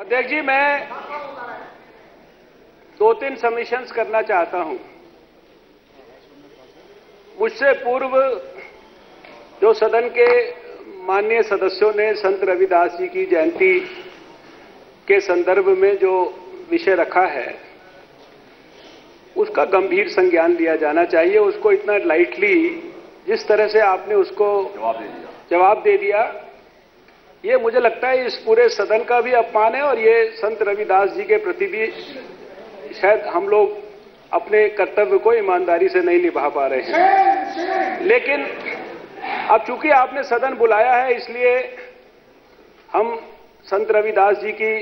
अध्यक्ष जी, मैं 2-3 सबमिशंस करना चाहता हूं। मुझसे पूर्व जो सदन के माननीय सदस्यों ने संत रविदास जी की जयंती के संदर्भ में जो विषय रखा है, उसका गंभीर संज्ञान लिया जाना चाहिए। उसको इतना लाइटली जिस तरह से आपने उसको जवाब दे दिया, ये मुझे लगता है इस पूरे सदन का भी अपमान है और ये संत रविदास जी के प्रति भी शायद हम लोग अपने कर्तव्य को ईमानदारी से नहीं निभा पा रहे हैं। लेकिन अब चूंकि आपने सदन बुलाया है, इसलिए हम संत रविदास जी की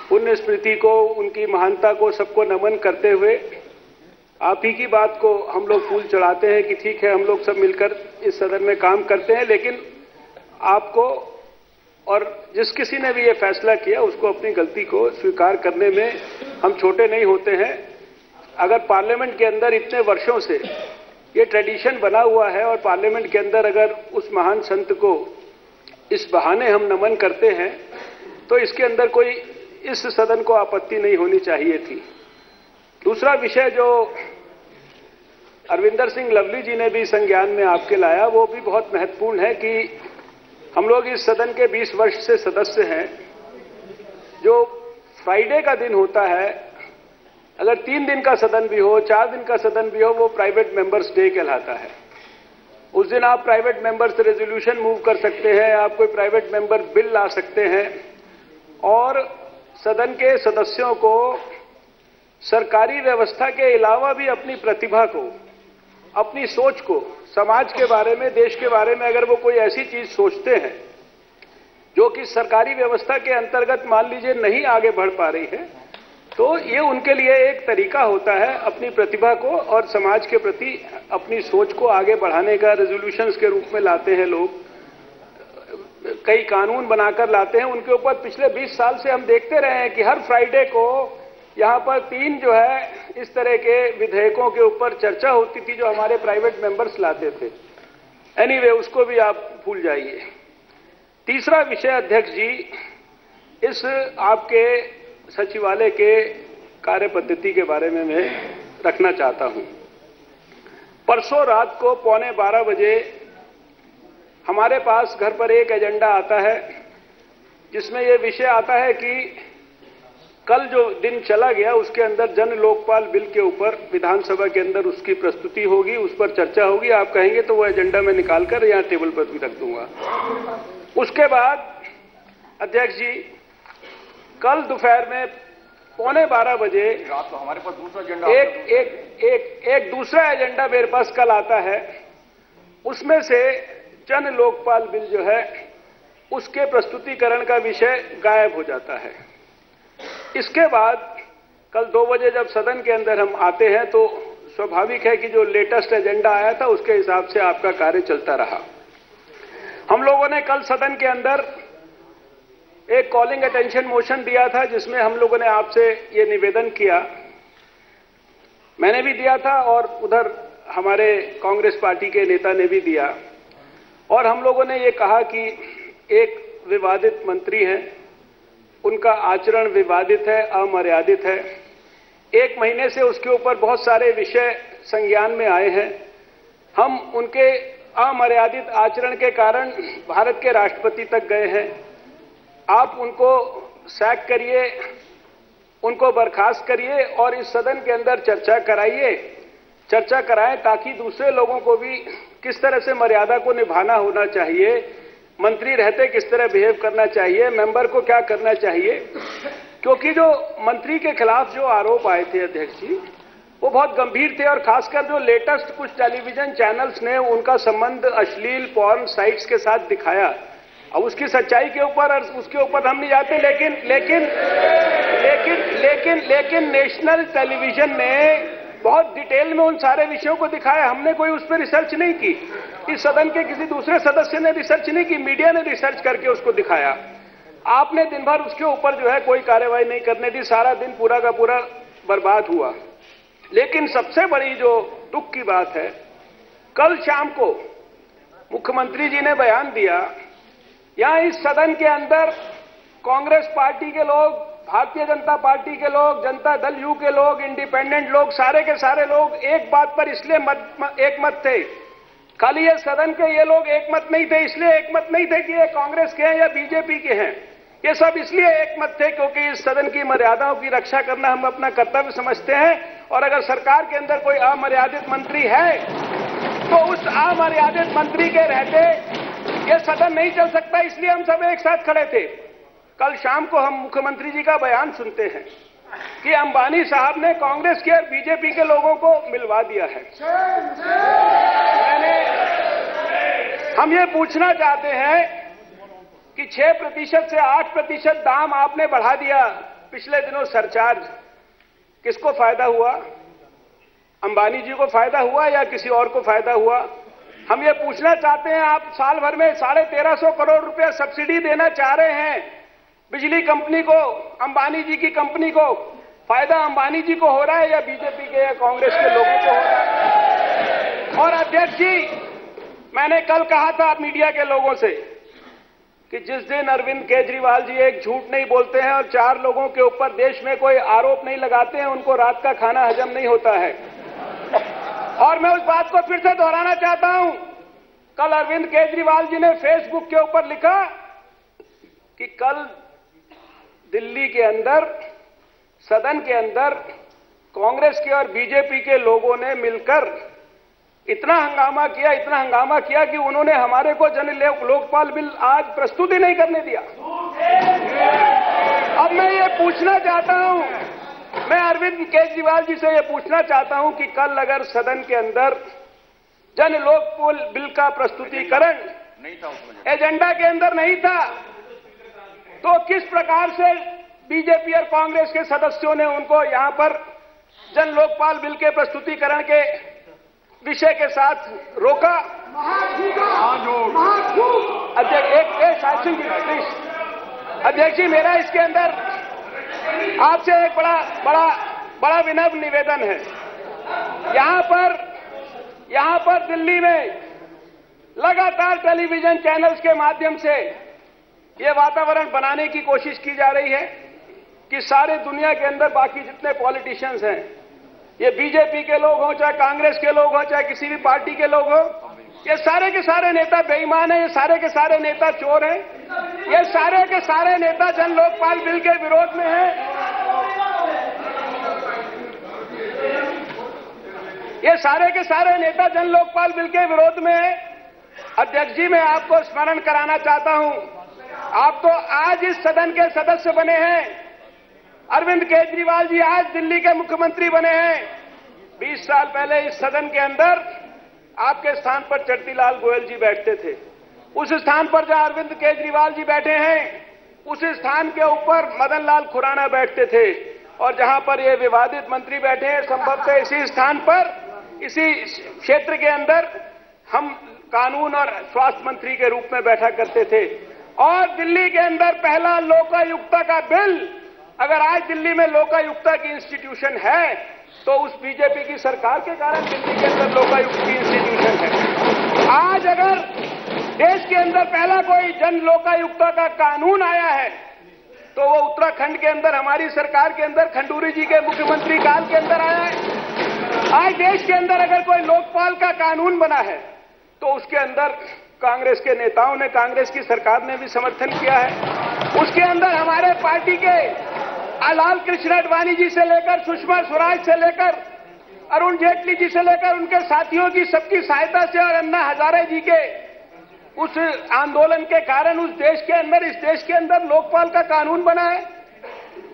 पुण्य स्मृति को, उनकी महानता को, सबको नमन करते हुए आप ही की बात को हम लोग फूल चढ़ाते हैं कि ठीक है, हम लोग सब मिलकर इस सदन में काम करते हैं। लेकिन आपको और जिस किसी ने भी ये फैसला किया, उसको अपनी गलती को स्वीकार करने में हम छोटे नहीं होते हैं। अगर पार्लियामेंट के अंदर इतने वर्षों से ये ट्रेडिशन बना हुआ है और पार्लियामेंट के अंदर अगर उस महान संत को इस बहाने हम नमन करते हैं, तो इसके अंदर कोई इस सदन को आपत्ति नहीं होनी चाहिए थी। दूसरा विषय जो अरविंदर सिंह लवली जी ने भी संज्ञान में आपके लाया, वो भी बहुत महत्वपूर्ण है कि हम लोग इस सदन के 20 वर्ष से सदस्य हैं। जो फ्राइडे का दिन होता है, अगर 3 दिन का सदन भी हो, 4 दिन का सदन भी हो, वो प्राइवेट मेंबर्स डे कहलाता है। उस दिन आप प्राइवेट मेंबर से रेजोल्यूशन मूव कर सकते हैं, आप कोई प्राइवेट मेंबर बिल ला सकते हैं और सदन के सदस्यों को सरकारी व्यवस्था के अलावा भी अपनी प्रतिभा को, अपनी सोच को, समाज के बारे में, देश के बारे में अगर वो कोई ऐसी चीज सोचते हैं जो कि सरकारी व्यवस्था के अंतर्गत मान लीजिए नहीं आगे बढ़ पा रही है, तो ये उनके लिए एक तरीका होता है अपनी प्रतिभा को और समाज के प्रति अपनी सोच को आगे बढ़ाने का। रेजोल्यूशंस के रूप में लाते हैं लोग, कई कानून बनाकर लाते हैं। उनके ऊपर पिछले 20 साल से हम देखते रहे हैं कि हर फ्राइडे को यहां पर 3 जो है इस तरह के विधेयकों के ऊपर चर्चा होती थी जो हमारे प्राइवेट मेंबर्स लाते थे। एनीवे, उसको भी आप भूल जाइए। तीसरा विषय अध्यक्ष जी, इस आपके सचिवालय के कार्य पद्धति के बारे में मैं रखना चाहता हूं। परसों रात को 11:15 बजे हमारे पास घर पर एक एजेंडा आता है जिसमें यह विषय आता है कि कल जो दिन चला गया उसके अंदर जन लोकपाल बिल के ऊपर विधानसभा के अंदर उसकी प्रस्तुति होगी, उस पर चर्चा होगी। आप कहेंगे तो वो एजेंडा मैं निकालकर यहां टेबल पर भी रख दूंगा। उसके बाद अध्यक्ष जी, कल दोपहर में 11:15 बजे रात को हमारे पास दूसरा एजेंडा एक दूसरा एजेंडा मेरे पास कल आता है। उसमें से जन लोकपाल बिल जो है उसके प्रस्तुतिकरण का विषय गायब हो जाता है। इसके बाद कल 2 बजे जब सदन के अंदर हम आते हैं तो स्वाभाविक है कि जो लेटेस्ट एजेंडा आया था उसके हिसाब से आपका कार्य चलता रहा। हम लोगों ने कल सदन के अंदर एक कॉलिंग अटेंशन मोशन दिया था जिसमें हम लोगों ने आपसे ये निवेदन किया, मैंने भी दिया था और उधर हमारे कांग्रेस पार्टी के नेता ने भी दिया, और हम लोगों ने ये कहा कि एक विवादित मंत्री हैं, उनका आचरण विवादित है, अमर्यादित है। 1 महीने से उसके ऊपर बहुत सारे विषय संज्ञान में आए हैं। हम उनके अमर्यादित आचरण के कारण भारत के राष्ट्रपति तक गए हैं। आप उनको सैक करिए, उनको बर्खास्त करिए और इस सदन के अंदर चर्चा कराएं ताकि दूसरे लोगों को भी किस तरह से मर्यादा को निभाना होना चाहिए, मंत्री रहते किस तरह बिहेव करना चाहिए, मेंबर को क्या करना चाहिए। क्योंकि जो मंत्री के खिलाफ जो आरोप आए थे अध्यक्ष जी, वो बहुत गंभीर थे और खासकर जो लेटेस्ट कुछ टेलीविजन चैनल्स ने उनका संबंध अश्लील पॉर्न साइट्स के साथ दिखाया। अब उसकी सच्चाई के ऊपर और उसके ऊपर हम नहीं जाते, लेकिन नेशनल टेलीविजन ने बहुत डिटेल में उन सारे विषयों को दिखाया। हमने कोई उस पर रिसर्च नहीं की, इस सदन के किसी दूसरे सदस्य ने रिसर्च नहीं की, मीडिया ने रिसर्च करके उसको दिखाया। आपने दिन भर उसके ऊपर जो है कोई कार्रवाई नहीं करने दी, सारा दिन पूरा का पूरा बर्बाद हुआ। लेकिन सबसे बड़ी जो दुख की बात है, कल शाम को मुख्यमंत्री जी ने बयान दिया, यहां इस सदन के अंदर कांग्रेस पार्टी के लोग, भारतीय जनता पार्टी के लोग, जनता दल यू के लोग, इंडिपेंडेंट लोग, सारे के सारे लोग एक बात पर इसलिए एक मत थे। खाली ये सदन के ये लोग एक मत नहीं थे, इसलिए एक मत नहीं थे कि ये कांग्रेस के हैं या बीजेपी के हैं। ये सब इसलिए एक मत थे क्योंकि इस सदन की मर्यादाओं की रक्षा करना हम अपना कर्तव्य समझते हैं, और अगर सरकार के अंदर कोई अमर्यादित मंत्री है तो उस अमर्यादित मंत्री के रहते ये सदन नहीं चल सकता। इसलिए हम सब एक साथ खड़े थे। कल शाम को हम मुख्यमंत्री जी का बयान सुनते हैं कि अंबानी साहब ने कांग्रेस के और बीजेपी के लोगों को मिलवा दिया है। हम ये पूछना चाहते हैं कि 6% से 8% दाम आपने बढ़ा दिया पिछले दिनों सरचार्ज, किसको फायदा हुआ? अंबानी जी को फायदा हुआ या किसी और को फायदा हुआ? हम ये पूछना चाहते हैं, आप साल भर में 1350 करोड़ रुपए सब्सिडी देना चाह रहे हैं बिजली कंपनी को, अंबानी जी की कंपनी को। फायदा अंबानी जी को हो रहा है या बीजेपी के या कांग्रेस के लोगों को हो रहा है? और अध्यक्ष जी, मैंने कल कहा था मीडिया के लोगों से कि जिस दिन अरविंद केजरीवाल जी एक झूठ नहीं बोलते हैं और 4 लोगों के ऊपर देश में कोई आरोप नहीं लगाते हैं, उनको रात का खाना हजम नहीं होता है। और मैं उस बात को फिर से दोहराना चाहता हूं। कल अरविंद केजरीवाल जी ने फेसबुक के ऊपर लिखा कि कल दिल्ली के अंदर, सदन के अंदर कांग्रेस के और बीजेपी के लोगों ने मिलकर इतना हंगामा किया कि उन्होंने हमारे को जन लोकपाल बिल आज प्रस्तुत ही नहीं करने दिया। अब मैं ये पूछना चाहता हूं, मैं अरविंद केजरीवाल जी से ये पूछना चाहता हूं कि कल अगर सदन के अंदर जन लोकपाल बिल का प्रस्तुतिकरण एजेंडा के अंदर नहीं था, तो किस प्रकार से बीजेपी और कांग्रेस के सदस्यों ने उनको यहां पर जन लोकपाल बिल के प्रस्तुतिकरण के विषय के साथ रोका? अध्यक्ष जी, मेरा इसके अंदर आपसे एक बड़ा विनम्र निवेदन है। यहां पर दिल्ली में लगातार टेलीविजन चैनल्स के माध्यम से ये वातावरण बनाने की कोशिश की जा रही है कि सारे दुनिया के अंदर बाकी जितने पॉलिटिशियंस हैं, ये बीजेपी के लोग हों, चाहे कांग्रेस के लोग हों, चाहे किसी भी पार्टी के लोग हों, ये सारे के सारे नेता बेईमान हैं, ये सारे के सारे नेता चोर हैं, ये सारे के सारे नेता जन लोकपाल बिल के विरोध में हैं, ये सारे के सारे नेता जन लोकपाल बिल के विरोध में हैं। अध्यक्ष जी, मैं आपको स्मरण कराना चाहता हूं, आप तो आज इस सदन के सदस्य बने हैं। अरविंद केजरीवाल जी आज दिल्ली के मुख्यमंत्री बने हैं। 20 साल पहले इस सदन के अंदर आपके स्थान पर चट्टीलाल गोयल जी बैठते थे। उस स्थान पर जहां अरविंद केजरीवाल जी बैठे हैं, उस स्थान के ऊपर मदन लाल खुराना बैठते थे, और जहां पर ये विवादित मंत्री बैठे हैं, संभवतः इसी स्थान पर, इसी क्षेत्र के अंदर हम कानून और स्वास्थ्य मंत्री के रूप में बैठा करते थे। और दिल्ली के अंदर पहला लोकायुक्ता का बिल, अगर आज दिल्ली में लोकायुक्ता की इंस्टीट्यूशन है तो उस बीजेपी की सरकार के कारण दिल्ली के अंदर लोकायुक्त की इंस्टीट्यूशन है। आज अगर देश के अंदर पहला कोई जन लोकायुक्ता का कानून आया है तो वो उत्तराखंड के अंदर हमारी सरकार के अंदर खंडूरी जी के मुख्यमंत्री काल के अंदर आया है। आज देश के अंदर अगर कोई लोकपाल का कानून बना है तो उसके अंदर कांग्रेस के नेताओं ने, कांग्रेस की सरकार ने भी समर्थन किया है। उसके अंदर हमारे पार्टी के लाल कृष्ण आडवाणी जी से लेकर सुषमा स्वराज से लेकर अरुण जेटली जी से लेकर उनके साथियों की सबकी सहायता से और अन्ना हजारे जी के उस आंदोलन के कारण उस देश के अंदर, इस देश के अंदर लोकपाल का कानून बना है।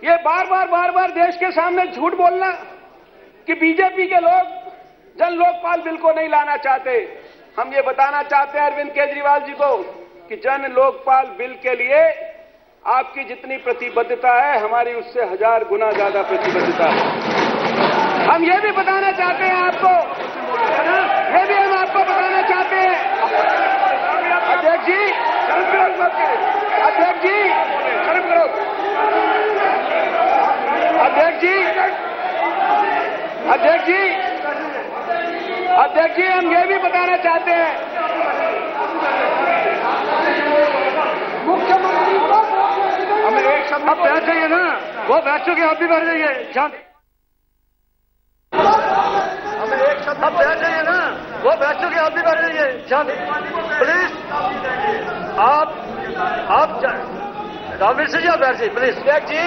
ये बार बार देश के सामने झूठ बोलना कि बीजेपी के लोग जन लोकपाल बिल को नहीं लाना चाहते। हम ये बताना चाहते हैं अरविंद केजरीवाल जी को कि जन लोकपाल बिल के लिए आपकी जितनी प्रतिबद्धता है, हमारी उससे 1000 गुना ज्यादा प्रतिबद्धता है। हम ये भी बताना चाहते हैं आपको, ये भी हम आपको बताना चाहते हैं अध्यक्ष जी, अध्यक्ष जी, अध्यक्ष जी, अध्यक्ष जी, अध्यक्ष जी, हम ये भी बताना चाहते हैं मुख्यमंत्री को शब्द आप बैठ जाइए ना, वो बैठ चुके, आप भी बैठ जाइए। शांति, हमें एक शब्द, आप बैठ जाइए ना, वो बैठ चुके, आप भी बैठ जाइए। शांति प्लीज, आप रामवीर सिंह जी आप बैठ जाइए प्लीज। अध्यक्ष जी,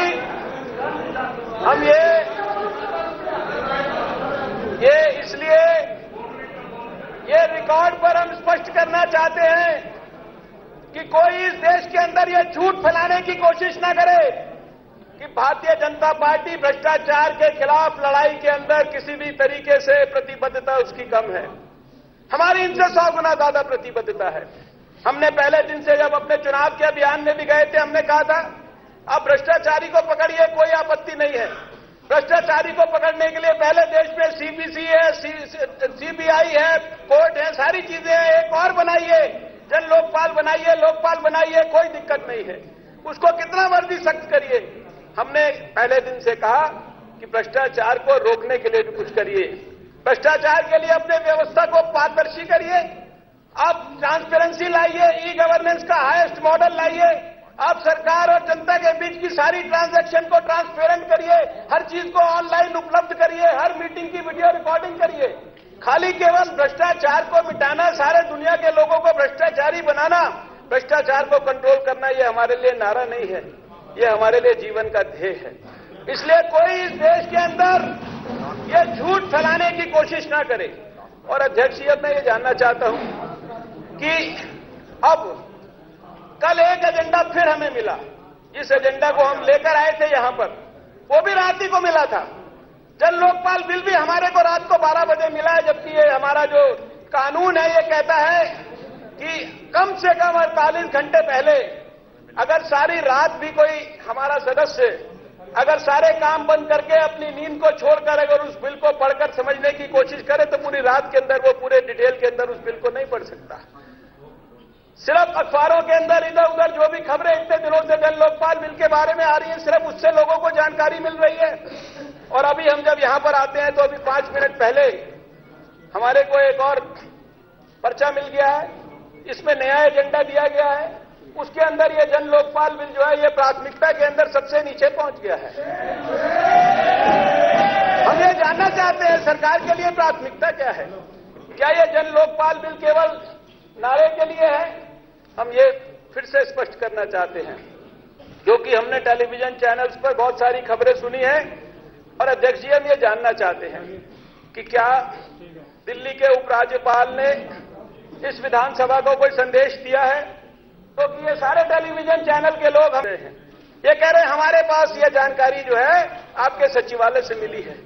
हम ये इसलिए ये रिकॉर्ड पर हम स्पष्ट करना चाहते हैं कि कोई इस देश के अंदर ये झूठ फैलाने की कोशिश ना करे कि भारतीय जनता पार्टी भ्रष्टाचार के खिलाफ लड़ाई के अंदर किसी भी तरीके से प्रतिबद्धता उसकी कम है। हमारी इनसे 100 गुना ज्यादा प्रतिबद्धता है। हमने पहले दिन से जब अपने चुनाव के अभियान में भी गए थे, हमने कहा था अब भ्रष्टाचारी को पकड़िए, कोई आपत्ति नहीं है। भ्रष्टाचारी को पकड़ने के लिए पहले देश में सीबीसी है, सीबीआई है, कोर्ट है, सारी चीजें हैं, एक और बनाइए, जन लोकपाल बनाइए, लोकपाल बनाइए, कोई दिक्कत नहीं है। उसको कितना मर्जी सख्त करिए। हमने पहले दिन से कहा कि भ्रष्टाचार को रोकने के लिए भी कुछ करिए, भ्रष्टाचार के लिए अपने व्यवस्था को पारदर्शी करिए, आप ट्रांसपेरेंसी लाइए, ई गवर्नेंस का हाईएस्ट मॉडल लाइए, आप सरकार और जनता के बीच की सारी ट्रांजैक्शन को ट्रांसपेरेंट करिए, हर चीज को ऑनलाइन उपलब्ध करिए, हर मीटिंग की वीडियो रिकॉर्डिंग करिए। खाली केवल भ्रष्टाचार को मिटाना, सारे दुनिया के लोगों को भ्रष्टाचारी बनाना, भ्रष्टाचार को कंट्रोल करना, ये हमारे लिए नारा नहीं है, ये हमारे लिए जीवन का ध्येय है। इसलिए कोई इस देश के अंदर ये झूठ फैलाने की कोशिश ना करे। और अध्यक्षीय, मैं ये जानना चाहता हूं कि अब कल एक एजेंडा फिर हमें मिला, जिस एजेंडा को हम लेकर आए थे यहां पर, वो भी रात ही को मिला था। जन लोकपाल बिल भी हमारे को रात को 12 बजे मिला है, जबकि ये हमारा जो कानून है ये कहता है कि कम से कम 48 घंटे पहले अगर सारी रात भी कोई हमारा सदस्य अगर सारे काम बंद करके अपनी नींद को छोड़कर अगर उस बिल को पढ़कर समझने की कोशिश करे तो पूरी रात के अंदर वो पूरे डिटेल के अंदर उस बिल को नहीं पढ़ सकता। सिर्फ अखबारों के अंदर इधर उधर जो भी खबरें इतने दिनों से जन लोकपाल बिल के बारे में आ रही है, सिर्फ उससे लोगों को जानकारी मिल रही है। और अभी हम जब यहां पर आते हैं तो अभी 5 मिनट पहले हमारे को एक और पर्चा मिल गया है, इसमें नया एजेंडा दिया गया है, उसके अंदर ये जन लोकपाल बिल जो है ये प्राथमिकता के अंदर सबसे नीचे पहुंच गया है। हम ये जानना चाहते हैं सरकार के लिए प्राथमिकता क्या है? क्या ये जन लोकपाल बिल केवल नारे के लिए है? हम ये फिर से स्पष्ट करना चाहते हैं, क्योंकि हमने टेलीविजन चैनल्स पर बहुत सारी खबरें सुनी हैं। और अध्यक्ष जी, हम ये जानना चाहते हैं कि क्या दिल्ली के उपराज्यपाल ने इस विधानसभा को कोई संदेश दिया है? तो ये सारे टेलीविजन चैनल के लोग हमें हैं, ये कह रहे हैं हमारे पास ये जानकारी जो है आपके सचिवालय से मिली है,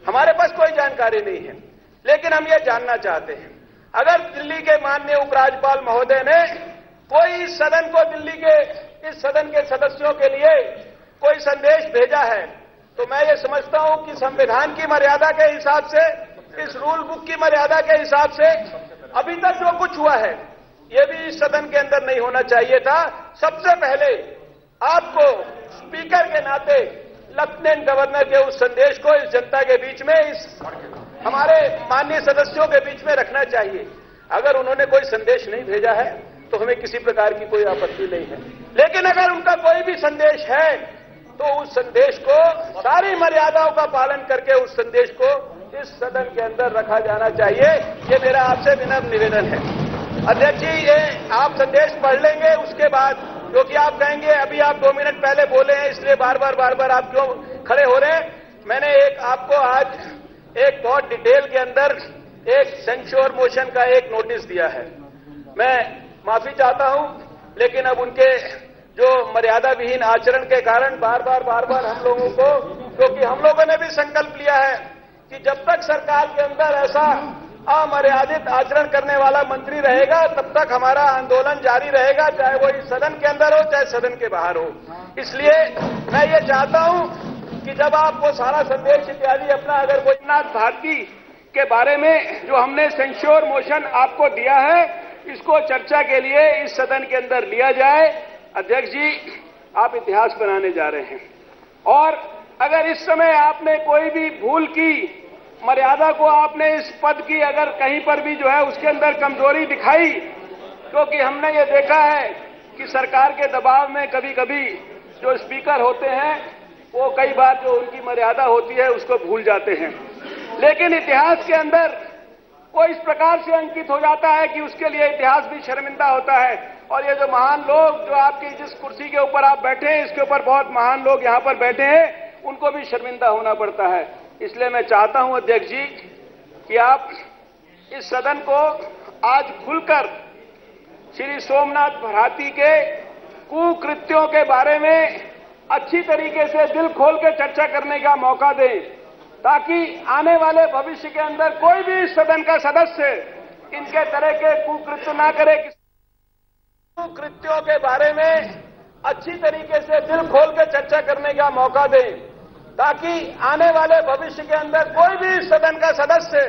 हमारे पास कोई जानकारी नहीं है। लेकिन हम ये जानना चाहते हैं, अगर दिल्ली के माननीय उपराज्यपाल महोदय ने कोई इस सदन को, दिल्ली के इस सदन के सदस्यों के लिए कोई संदेश भेजा है, तो मैं ये समझता हूं कि संविधान की मर्यादा के हिसाब से, इस रूल बुक की मर्यादा के हिसाब से अभी तक जो कुछ हुआ है ये भी इस सदन के अंदर नहीं होना चाहिए था। सबसे पहले आपको स्पीकर के नाते लेफ्टिनेंट गवर्नर के उस संदेश को इस जनता के बीच में, इस हमारे माननीय सदस्यों के बीच में रखना चाहिए। अगर उन्होंने कोई संदेश नहीं भेजा है तो हमें किसी प्रकार की कोई आपत्ति नहीं है, लेकिन अगर उनका कोई भी संदेश है तो उस संदेश को, सारी मर्यादाओं का पालन करके उस संदेश को इस सदन के अंदर रखा जाना चाहिए। ये मेरा आपसे विनम्र निवेदन है। अध्यक्ष जी, ये आप संदेश पढ़ लेंगे, उसके बाद क्योंकि आप कहेंगे अभी आप 2 मिनट पहले बोले हैं इसलिए बार बार आप क्यों खड़े हो रहे हैं। मैंने आपको आज एक बहुत डिटेल के अंदर एक सेंश्योर मोशन का एक नोटिस दिया है। मैं माफी चाहता हूं, लेकिन अब उनके जो मर्यादा विहीन आचरण के कारण बार बार हम लोगों को, क्योंकि हम लोगों ने भी संकल्प लिया है कि जब तक सरकार के अंदर ऐसा अमर्यादित आचरण करने वाला मंत्री रहेगा तब तक हमारा आंदोलन जारी रहेगा, चाहे वो इस सदन के अंदर हो चाहे सदन के बाहर हो। इसलिए मैं ये चाहता हूं कि जब आप वो सारा संदेश इत्यादि अपना, अगर कोई नाथ भारती के बारे में जो हमने सेंश्योर मोशन आपको दिया है, इसको चर्चा के लिए इस सदन के अंदर लिया जाए। अध्यक्ष जी, आप इतिहास बनाने जा रहे हैं, और अगर इस समय आपने कोई भी भूल की, मर्यादा को आपने इस पद की अगर कहीं पर भी जो है उसके अंदर कमजोरी दिखाई, क्योंकि हमने ये देखा है कि सरकार के दबाव में कभी कभी जो स्पीकर होते हैं वो कई बार जो उनकी मर्यादा होती है उसको भूल जाते हैं, लेकिन इतिहास के अंदर वो इस प्रकार से अंकित हो जाता है कि उसके लिए इतिहास भी शर्मिंदा होता है। और ये जो महान लोग जो आपकी जिस कुर्सी के ऊपर आप बैठे हैं, इसके ऊपर बहुत महान लोग यहां पर बैठे हैं, उनको भी शर्मिंदा होना पड़ता है। इसलिए मैं चाहता हूं अध्यक्ष जी कि आप इस सदन को आज खुलकर श्री सोमनाथ भारती के कुकृत्यों के बारे में अच्छी तरीके से दिल खोल के चर्चा करने का मौका दें, ताकि आने वाले भविष्य के अंदर कोई भी सदन का सदस्य इनके तरह के कुकृत्य ना करे। कुकृत्यों के बारे में अच्छी तरीके से दिल खोल के चर्चा करने का मौका दें, ताकि आने वाले भविष्य के अंदर कोई भी सदन का सदस्य